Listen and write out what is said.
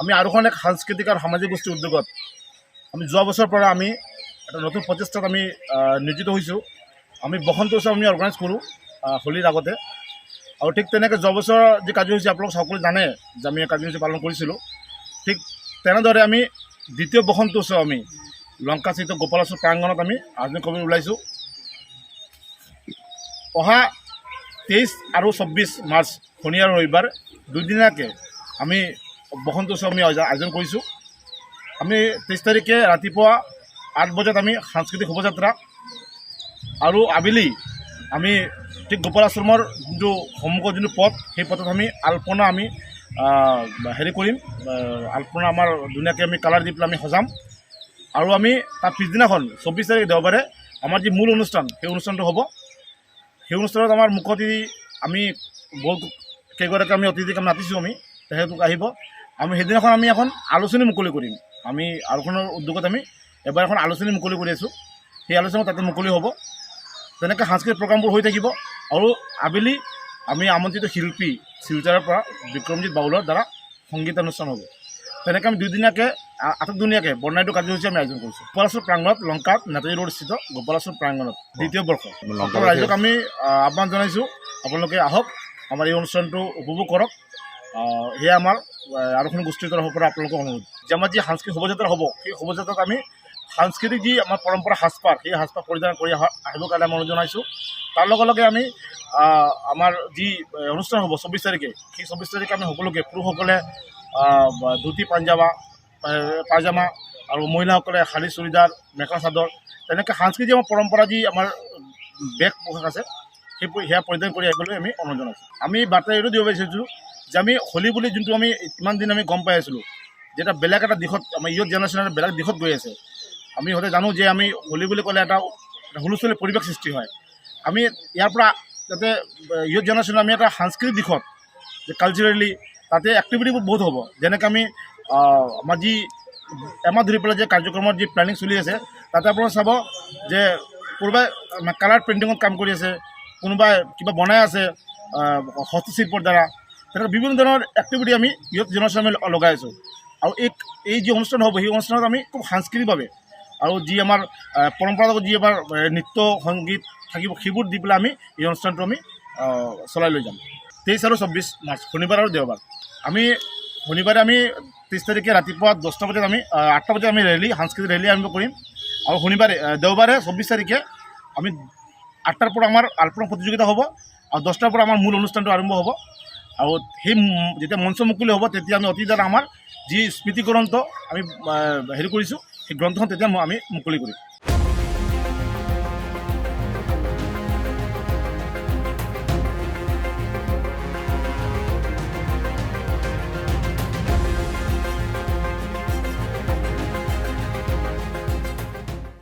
আমি আৰু এখন এক সাংস্কৃতিক আৰু সামাজিক গোষ্ঠীৰ উদ্যোগত আমি যোৱা বছৰৰ পৰা আমি এটা নতুন প্ৰচেষ্টাত আমি নিয়োজিত হৈছোঁ। আমি বসন্ত উৎসৱ আমি অৰ্গেনাইজ কৰোঁ হোলীৰ আগতে, আৰু ঠিক তেনেকৈ যোৱা বছৰ যি কাৰ্যসূচী আপোনালোক সকলোৱে জানে যে আমি কাৰ্যসূচী পালন কৰিছিলোঁ, ঠিক তেনেদৰে আমি দ্বিতীয় বসন্ত উৎসৱ আমি লংকাস্থিত গোপালেশ্বৰ প্ৰাংগণত আমি আয়োজন কৰিবলৈ ওলাইছোঁ। অহা 23 আৰু 24 মাৰ্চ শনি আৰু ৰবিবাৰ দুদিনীয়াকৈ আমি বসন্ত উৎসৱ আমি আয়োজন কৰিছোঁ। আমি 23 তাৰিখে ৰাতিপুৱা 8 বজাত আমি সাংস্কৃতিক শোভাযাত্ৰা, আৰু আবেলি আমি ঠিক গোপালাশ্ৰমৰ যোনটো সন্মুখৰ যোনটো পথ, সেই পথত আমি আলপনা আমি কৰিম। আলপনা আমাৰ ধুনীয়াকৈ আমি কালাৰ দি পেলাই আমি সজাম, আৰু আমি তাৰ পিছদিনাখন 24 তাৰিখ দেওবাৰে আমাৰ যি মূল অনুষ্ঠান, সেই অনুষ্ঠানটো হ'ব। সেই অনুষ্ঠানত আমাৰ মুখ্য অতিথি আমি বহুত কেইগৰাকী আমি অতিথিক আমি মাতিছোঁ, আমি তেখেতলোক আহিব। আমি সেইদিনাখন আমি এখন আলোচনী মুকলি কৰিম। আমি আৰু এখনৰ উদ্যোগত আমি এবাৰ এখন আলোচনী মুকলি কৰি আছোঁ, সেই আলোচনা তাতে মুকলি হ'ব। তেনেকৈ সাংস্কৃতিক প্ৰগ্ৰামবোৰ হৈ থাকিব, আৰু আবেলি আমি আমন্ত্ৰিত শিল্পী শিলচৰৰ পৰা বিক্ৰমজিৎ বাউলৰ দ্বাৰা সংগীতানুষ্ঠান হ'ব। তেনেকৈ আমি দুদিনীয়াকৈ আটকদিনীয়াকৈ বৰ্ণাঢ্য কাৰ্যসূচী আমি আয়োজন কৰিছোঁ গোপালেশ্বৰ প্ৰাংগণত, লংকাত নেতাজী ৰোড স্থিত গোপালেশ্বৰ প্ৰাংগণত দ্বিতীয় বৰ্ষ। ৰাইজক আমি আহ্বান জনাইছোঁ, আপোনালোকে আহক, আমাৰ এই অনুষ্ঠানটো উপভোগ কৰক। সেয়া আমাৰ আৰু এখন গোষ্ঠীৰ তৰফৰ পৰা আপোনালোকক অনুৰোধ যে আমাৰ যি সাংস্কৃতিক শোভাযাত্ৰা হ'ব, সেই শোভাযাত্ৰাত আমি সাংস্কৃতিক যি আমাৰ পৰম্পৰা সাজপাৰ, সেই সাজপাৰ পৰিধান কৰি আহিবৰ কাৰণে আমি অনুৰোধ জনাইছোঁ। তাৰ লগে লগে আমি আমাৰ যি অনুষ্ঠান হ'ব 24 তাৰিখে, সেই 24 তাৰিখে আমি সকলোকে, পুৰুষসকলে ধুতি পায়জামা, আৰু মহিলাসকলে শাৰী চুৰিদাৰ, মেখেলা চাদৰ, তেনেকৈ সাংস্কৃতিক আমাৰ পৰম্পৰা যি আমাৰ বেশ পোছাক আছে, সেয়া পৰিধান কৰি আহিবলৈ আমি অনুৰোধ জনাইছোঁ। আমি বাৰ্তা এইটো দিব বিচাৰিছোঁ যে আমি হোলী বুলি যোনটো আমি ইমান দিন আমি গম পাই আছিলোঁ, যে এটা বেলেগ এটা দিশত আমাৰ ইয়থ জেনেৰেশ্যনে বেলেগ দিশত গৈ আছে। আমি সদায় জানো যে আমি হোলী বুলি ক'লে এটা হুলস্থুলীয়া পৰিৱেশ সৃষ্টি হয়। আমি ইয়াৰ পৰা যাতে ইয়থ জেনেৰেশ্যনে আমি এটা সাংস্কৃতিক দিশত, যে কালচাৰেলি তাতে এক্টিভিটিবোৰ বহুত হ'ব। যেনেকৈ আমি আমাৰ যি এমাহ ধৰি পেলাই যে কাৰ্যক্ৰমৰ যি প্লেনিং চলি আছে, তাতে আপোনালোকে চাব যে কোনোবাই কালাৰ পেইণ্টিঙত কাম কৰি আছে, কোনোবাই কিবা বনাই আছে হস্তশিল্পৰ দ্বাৰা, তেনেকৈ বিভিন্ন ধৰণৰ এক্টিভিটি আমি ইয়থ জেনেৰেশ্যন আমি লগাই আছোঁ। আৰু এই যি অনুষ্ঠান হ'ব, সেই অনুষ্ঠানত আমি খুব সাংস্কৃতিকভাৱে, আৰু যি আমাৰ পৰম্পৰাগত যি আমাৰ নৃত্য সংগীত থাকিব, সেইবোৰ দি পেলাই আমি এই অনুষ্ঠানটো আমি চলাই লৈ যাম। 23 আৰু 24 মাৰ্চ শনিবাৰ আৰু দেওবাৰ। আমি শনিবাৰে আমি 30 তাৰিখে ৰাতিপুৱা 10টা বজাত আমি 8টা বজাত আমি সাংস্কৃতিক ৰেলী আৰম্ভ কৰিম, আৰু দেওবাৰে 24 তাৰিখে আমি 8টাৰ পৰা আমাৰ আলপনা প্ৰতিযোগিতা হ'ব, আৰু 10টাৰ পৰা আমাৰ মূল অনুষ্ঠানটো আৰম্ভ হ'ব। আৰু সেই যেতিয়া মঞ্চ মুকলি হ'ব, তেতিয়া আমি অতি দ্বাৰা আমাৰ যি স্মৃতি গ্ৰন্থ আমি কৰিছোঁ, সেই গ্ৰন্থখন তেতিয়া আমি মুকলি কৰিম।